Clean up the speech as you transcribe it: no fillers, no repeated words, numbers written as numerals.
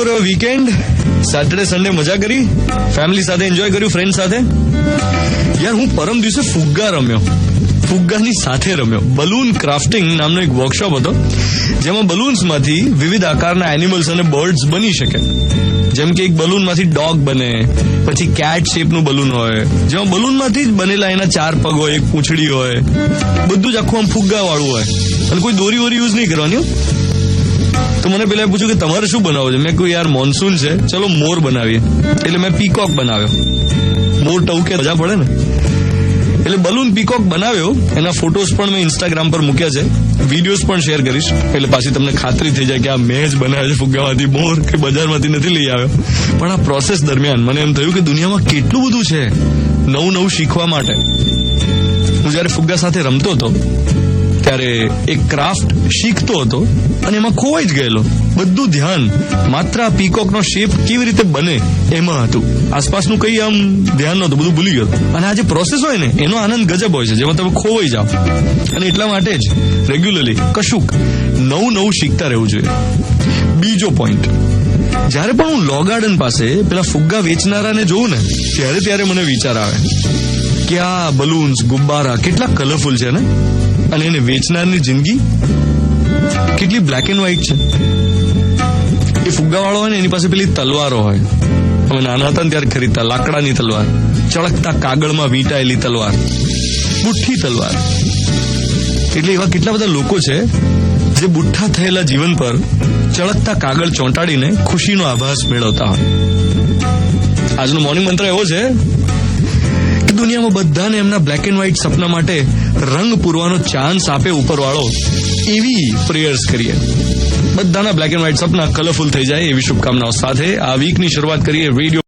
કેવો રહ્યો weekend? Saturday Sunday મજા કરી? ફેમિલી સાથે એન્જોય કર્યું? ફ્રેન્ડ સાથે? યાર હું પરમ દિવસે ફુગ્ગા રમ્યો. ફુગ્ગાની સાથે રમ્યો. બલૂન ક્રાફ્ટિંગ નામનો એક વર્કશોપ હતો, જેમાં બલૂન્સમાંથી વિવિધ આકારના એનિમલ્સ અને બર્ડ્સ બની શકે. જેમ કે એક બલૂનમાંથી ડોગ બને, પછી કેટ શેપનું બલૂન હોય, જેમાં બલૂનમાંથી જ બનેલા એના 4 પગ હોય, એક પૂંછડી હોય, બધું જ આખું આમ ફુગ્ગા વાળું હોય, અને કોઈ દોરી વોરી યુઝ નહીં કરવાની. તો મને પેલા પૂછ્યું કે તમારે શું બનાવો છે? મેં કહ્યું યાર મોન્સૂન છે, ચલો મોર બનાવીએ. એટલે મેં પીકોક બનાવ્યો. મોર ટવકે મજા પડે ને, એટલે બલૂન પીકોક બનાવ્યો. એના ફોટોઝ પણ મેં ઇન્સ્ટાગ્રામ પર મૂક્યા છે, વિડીયોઝ પણ શેર કરીશ, એટલે પાછી તમને ખાતરી થઈ જાય કે આ મેં જ બનાવ્યો છે ફુગ્ગામાંથી મોર, કે બજારમાંથી નથી લઈ આવ્યો. પણ આ પ્રોસેસ દરમિયાન મને એમ થયું કે દુનિયામાં કેટલું બધું છે નવું શીખવા માટે. હું જયારે ફુગ્ગા સાથે રમતો હતો ત્યારે એક ક્રાફ્ટ શીખતો હતો અને એમાં ખોવાઈ જ ગયેલો. બધું ધ્યાન માત્ર આ પીકોકનો શેપ કેવી રીતે બને એમાં હતું. આસપાસનું કઈ આમ ધ્યાન નહોતું, બધું ભૂલી ગયો. અને આ જે પ્રોસેસ હોય ને એનો આનંદ ગજબ હોય છે, જેમાં તમે ખોવાઈ જાઓ. અને એટલા માટે જ રેગ્યુલરલી કશુંક નવું શીખતા રહેવું જોઈએ. બીજો પોઈન્ટ, જયારે પણ હું લો ગાર્ડન પાસે પેલા ફુગ્ગા વેચનારાને જોઉં ને ત્યારે મને વિચાર આવે કે આ બલૂન્સ, ગુબ્બારા કેટલા કલરફુલ છે ને, અને એને વેચનારની જિંદગી કેટલી બ્લેક એન્ડ વ્હાઇટ છે. એ ફુગ્ગાવાળો હોય ને એની પાસે પેલી તલવારો હોય, અમે નાના હતા ને ત્યારે ખરીદતા, લાકડાની તલવાર, ચળકતા કાગળમાં વીંટાયેલી તલવાર, બુઠ્ઠી તલવાર. એટલે એવા કેટલા બધા લોકો છે જે બુઠ્ઠા થયેલા જીવન પર ચળકતા કાગળ ચોંટાડીને ખુશીનો આભાસ મેળવતા હોય. આજનો મોર્નિંગ મંત્ર એવો છે કે દુનિયામાં બધાને એમના બ્લેક એન્ડ વ્હાઇટ સપના માટે રંગ પૂરવાનો ચાન્સ આપે ઉપરવાળો, એવી પ્રેયર્સ કરીએ. બધાના black and white Sapna colourful થઈ જાય એવી શુભકામનાઓ સાથે આ વીકની શરૂઆત કરીએ રેડિયો